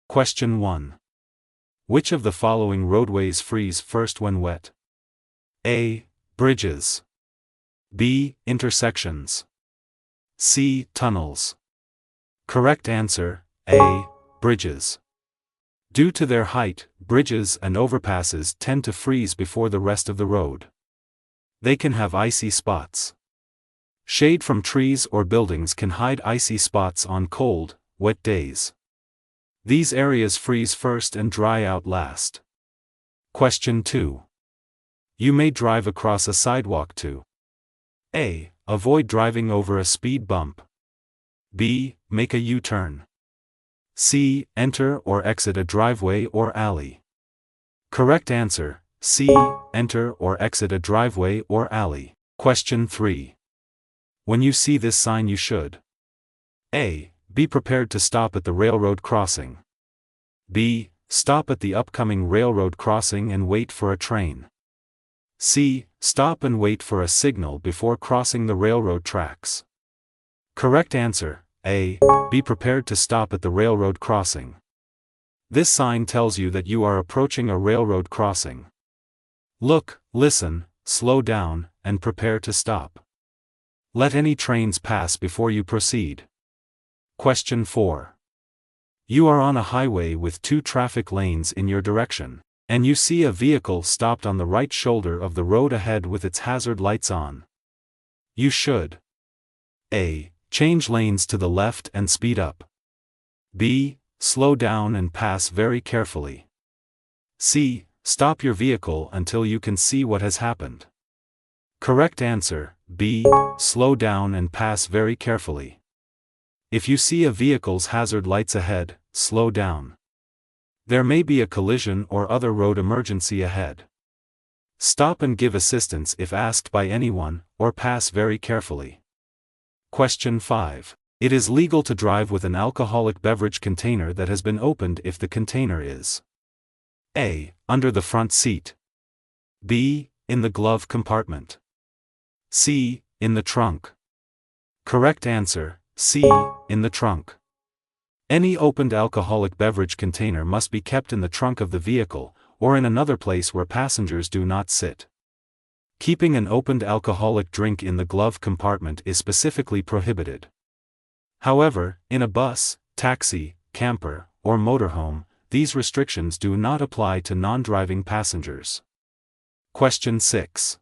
Question 1. Which of the following roadways freeze first when wet? A. Bridges. B. Intersections. C. Tunnels. Correct answer, A. Bridges. Due to their height, bridges and overpasses tend to freeze before the rest of the road. They can have icy spots. Shade from trees or buildings can hide icy spots on cold, wet days. These areas freeze first and dry out last. Question 2. You may drive across a sidewalk to A. Avoid driving over a speed bump. B. Make a U-turn. C. Enter or exit a driveway or alley. Correct answer, C. Enter or exit a driveway or alley. Question 3. When you see this sign you should A. Be prepared to stop at the railroad crossing. B. Stop at the upcoming railroad crossing and wait for a train. C. Stop and wait for a signal before crossing the railroad tracks. Correct answer, A. Be prepared to stop at the railroad crossing. This sign tells you that you are approaching a railroad crossing. Look, listen, slow down, and prepare to stop. Let any trains pass before you proceed. Question 4. You are on a highway with 2 traffic lanes in your direction, and you see a vehicle stopped on the right shoulder of the road ahead with its hazard lights on. You should A. Change lanes to the left and speed up. B. Slow down and pass very carefully. C. Stop your vehicle until you can see what has happened. Correct answer, B. Slow down and pass very carefully. If you see a vehicle's hazard lights ahead, slow down. There may be a collision or other road emergency ahead. Stop and give assistance if asked by anyone, or pass very carefully. Question 5. It is legal to drive with an alcoholic beverage container that has been opened if the container is A. Under the front seat. B. In the glove compartment. C. In the trunk. Correct answer, C. In the trunk. Any opened alcoholic beverage container must be kept in the trunk of the vehicle, or in another place where passengers do not sit. Keeping an opened alcoholic drink in the glove compartment is specifically prohibited. However, in a bus, taxi, camper, or motorhome, these restrictions do not apply to non-driving passengers. Question 6.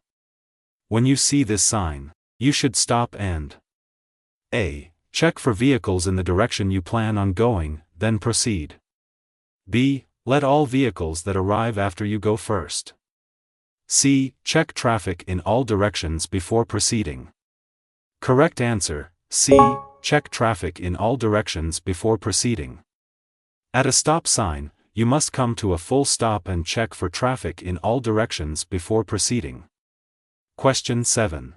When you see this sign, you should stop and A. Check for vehicles in the direction you plan on going, then proceed. B. Let all vehicles that arrive after you go first. C. Check traffic in all directions before proceeding. Correct answer, C. Check traffic in all directions before proceeding. At a stop sign, you must come to a full stop and check for traffic in all directions before proceeding. Question 7.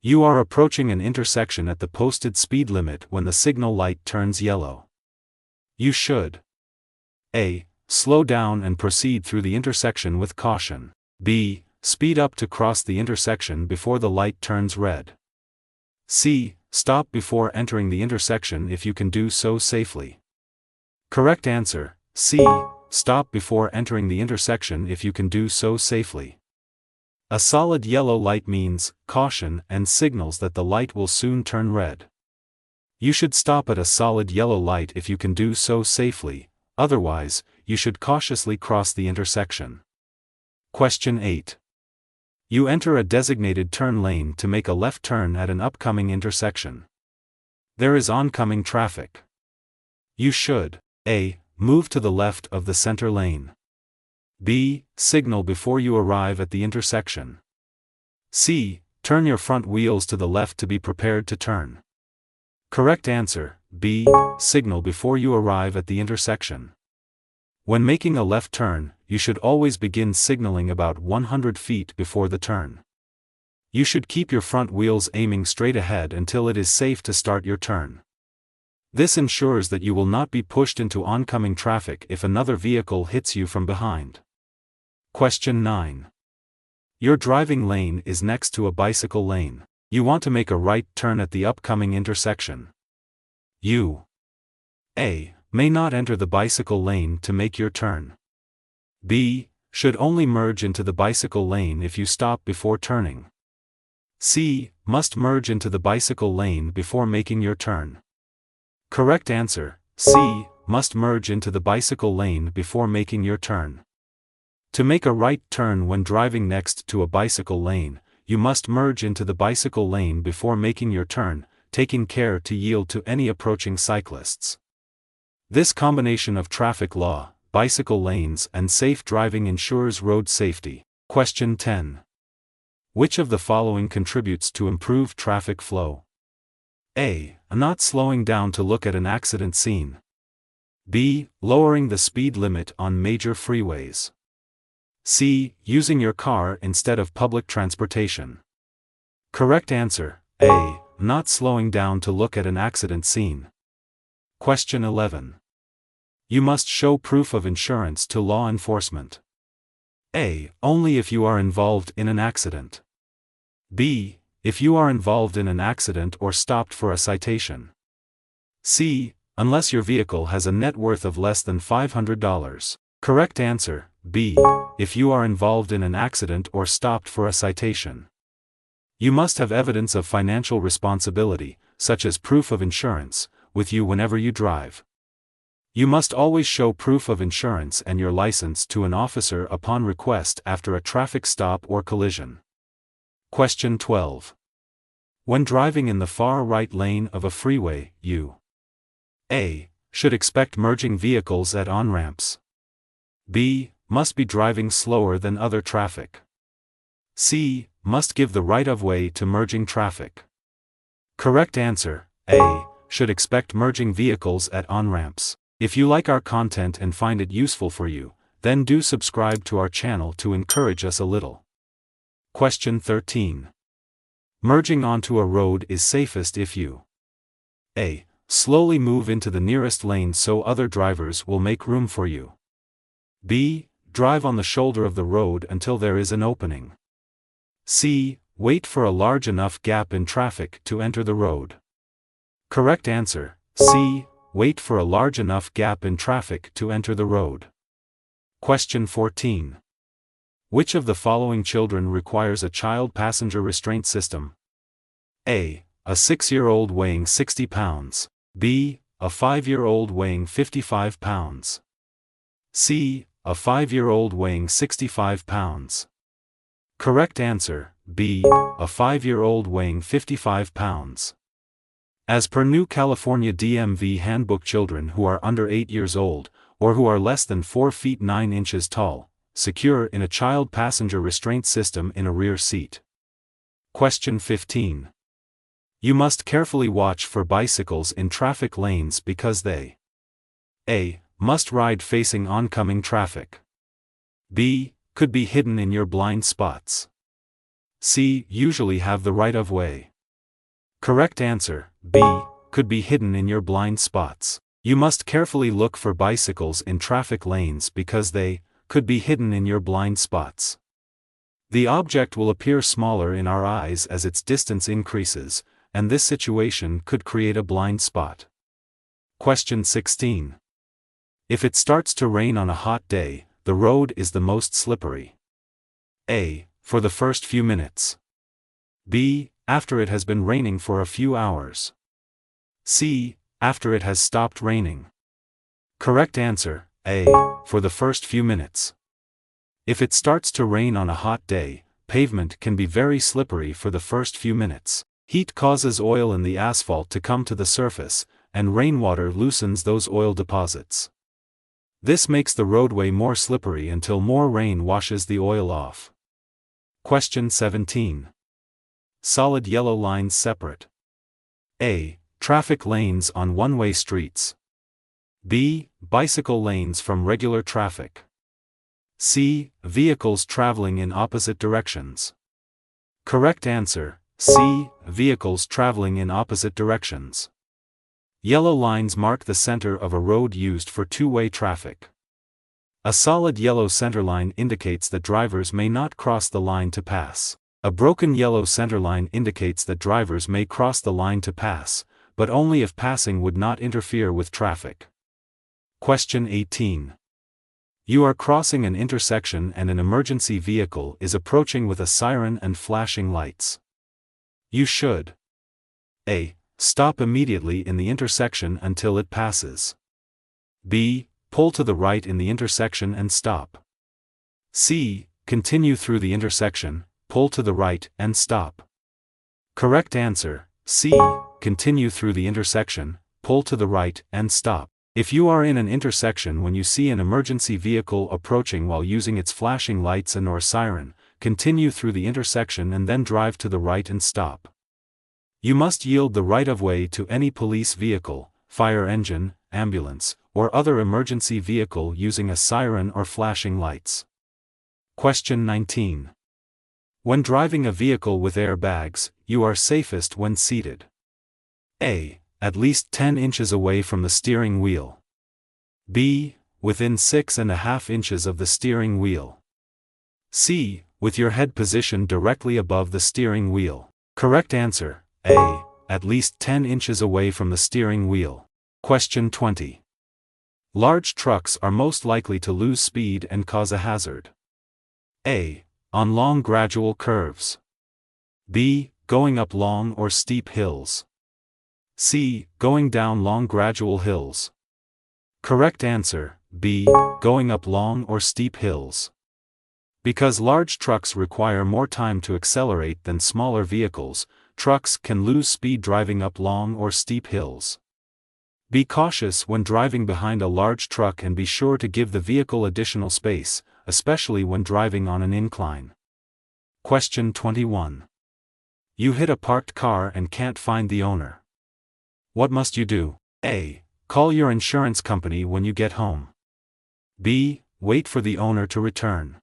You are approaching an intersection at the posted speed limit when the signal light turns yellow. You should A. Slow down and proceed through the intersection with caution. B. Speed up to cross the intersection before the light turns red. C. Stop before entering the intersection if you can do so safely. Correct answer, C. Stop before entering the intersection if you can do so safely. A solid yellow light means caution and signals that the light will soon turn red. You should stop at a solid yellow light if you can do so safely, otherwise, you should cautiously cross the intersection. Question 8. You enter a designated turn lane to make a left turn at an upcoming intersection. There is oncoming traffic. You should A. Move to the left of the center lane. B. Signal before you arrive at the intersection. C. Turn your front wheels to the left to be prepared to turn. Correct answer, B. Signal before you arrive at the intersection. When making a left turn, you should always begin signaling about 100 feet before the turn. You should keep your front wheels aiming straight ahead until it is safe to start your turn. This ensures that you will not be pushed into oncoming traffic if another vehicle hits you from behind. Question 9. Your driving lane is next to a bicycle lane. You want to make a right turn at the upcoming intersection. You A. may not enter the bicycle lane to make your turn. B. Should only merge into the bicycle lane if you stop before turning. C. Must merge into the bicycle lane before making your turn. Correct answer, C. Must merge into the bicycle lane before making your turn. To make a right turn when driving next to a bicycle lane, you must merge into the bicycle lane before making your turn, taking care to yield to any approaching cyclists. This combination of traffic law, bicycle lanes and safe driving ensures road safety. Question 10. Which of the following contributes to improved traffic flow? A. Not slowing down to look at an accident scene. B. Lowering the speed limit on major freeways. C. Using your car instead of public transportation. Correct answer, A. Not slowing down to look at an accident scene. Question 11. You must show proof of insurance to law enforcement. A. Only if you are involved in an accident. B. If you are involved in an accident or stopped for a citation. C. Unless your vehicle has a net worth of less than $500. Correct answer, B. If you are involved in an accident or stopped for a citation. You must have evidence of financial responsibility, such as proof of insurance, with you whenever you drive. You must always show proof of insurance and your license to an officer upon request after a traffic stop or collision. Question 12. When driving in the far right lane of a freeway, you A. Should expect merging vehicles at on-ramps. B. Must be driving slower than other traffic. C. Must give the right-of-way to merging traffic. Correct answer, A. Should expect merging vehicles at on-ramps. If you like our content and find it useful for you, then do subscribe to our channel to encourage us a little. Question 13. Merging onto a road is safest if you A. Slowly move into the nearest lane so other drivers will make room for you. B. Drive on the shoulder of the road until there is an opening. C. Wait for a large enough gap in traffic to enter the road. Correct answer, C. Wait for a large enough gap in traffic to enter the road. Question 14. Which of the following children requires a child passenger restraint system? A. A 6-year-old weighing 60 pounds. B. A 5-year-old weighing 55 pounds. C. A 5-year-old weighing 65 pounds. Correct answer, B. A 5-year-old weighing 55 pounds. As per new California DMV handbook, children who are under 8 years old, or who are less than 4 feet 9 inches tall, secure in a child passenger restraint system in a rear seat. Question 15. You must carefully watch for bicycles in traffic lanes because they A. Must ride facing oncoming traffic. B. Could be hidden in your blind spots. C. Usually have the right of way. Correct answer, B. Could be hidden in your blind spots. You must carefully look for bicycles in traffic lanes because they could be hidden in your blind spots. The object will appear smaller in our eyes as its distance increases, and this situation could create a blind spot. Question 16. If it starts to rain on a hot day, the road is the most slippery. A. For the first few minutes. B. After it has been raining for a few hours. C. After it has stopped raining. Correct answer, A. For the first few minutes. If it starts to rain on a hot day, pavement can be very slippery for the first few minutes. Heat causes oil in the asphalt to come to the surface, and rainwater loosens those oil deposits. This makes the roadway more slippery until more rain washes the oil off. Question 17. Solid yellow lines separate. A. Traffic lanes on one-way streets. B. Bicycle lanes from regular traffic. C. Vehicles traveling in opposite directions. Correct answer, C. Vehicles traveling in opposite directions. Yellow lines mark the center of a road used for two-way traffic. A solid yellow centerline indicates that drivers may not cross the line to pass. A broken yellow centerline indicates that drivers may cross the line to pass, but only if passing would not interfere with traffic. Question 18. You are crossing an intersection and an emergency vehicle is approaching with a siren and flashing lights. You should A. Stop immediately in the intersection until it passes. B. Pull to the right in the intersection and stop. C. Continue through the intersection, pull to the right, and stop. Correct answer, C. Continue through the intersection, pull to the right, and stop. If you are in an intersection when you see an emergency vehicle approaching while using its flashing lights and/or siren, continue through the intersection and then drive to the right and stop. You must yield the right-of-way to any police vehicle, fire engine, ambulance, or other emergency vehicle using a siren or flashing lights. Question 19. When driving a vehicle with airbags, you are safest when seated. A. At least 10 inches away from the steering wheel. B. Within 6.5 inches of the steering wheel. C. With your head positioned directly above the steering wheel. Correct answer, A. At least 10 inches away from the steering wheel. Question 20. Large trucks are most likely to lose speed and cause a hazard. A. On long gradual curves. B. Going up long or steep hills. C. Going down long gradual hills. Correct answer, B. Going up long or steep hills. Because large trucks require more time to accelerate than smaller vehicles, trucks can lose speed driving up long or steep hills. Be cautious when driving behind a large truck and be sure to give the vehicle additional space, especially when driving on an incline. Question 21. You hit a parked car and can't find the owner. What must you do? A. Call your insurance company when you get home. B. Wait for the owner to return.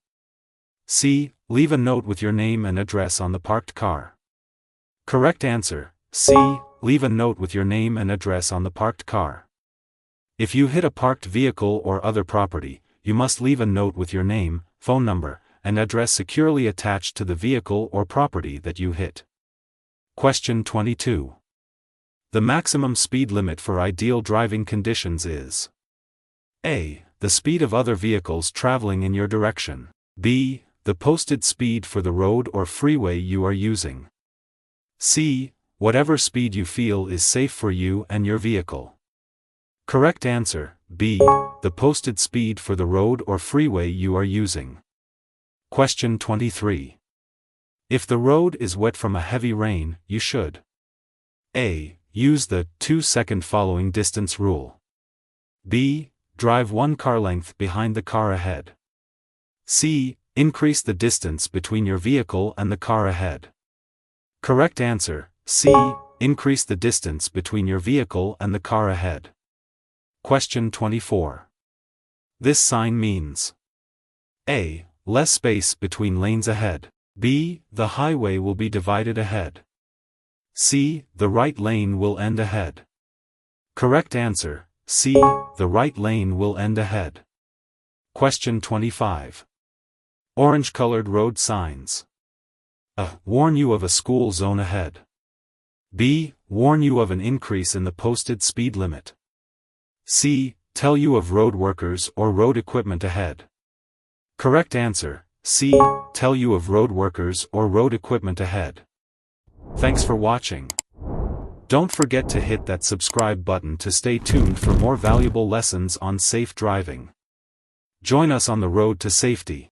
C. Leave a note with your name and address on the parked car. Correct answer, C. Leave a note with your name and address on the parked car. If you hit a parked vehicle or other property, you must leave a note with your name, phone number, and address securely attached to the vehicle or property that you hit. Question 22. The maximum speed limit for ideal driving conditions is A. The speed of other vehicles traveling in your direction. B. The posted speed for the road or freeway you are using. C. Whatever speed you feel is safe for you and your vehicle. Correct answer, B. The posted speed for the road or freeway you are using. Question 23. If the road is wet from a heavy rain, you should A. Use the 2-second following distance rule. B. Drive 1 car length behind the car ahead. C. Increase the distance between your vehicle and the car ahead. Correct answer, C. Increase the distance between your vehicle and the car ahead. Question 24. This sign means A. Less space between lanes ahead. B. The highway will be divided ahead. C. The right lane will end ahead. Correct answer, C. The right lane will end ahead. Question 25. Orange-colored road signs. A. Warn you of a school zone ahead. B. Warn you of an increase in the posted speed limit. C. Tell you of road workers or road equipment ahead. Correct answer, C. Tell you of road workers or road equipment ahead. Thanks for watching. Don't forget to hit that subscribe button to stay tuned for more valuable lessons on safe driving. Join us on the road to safety.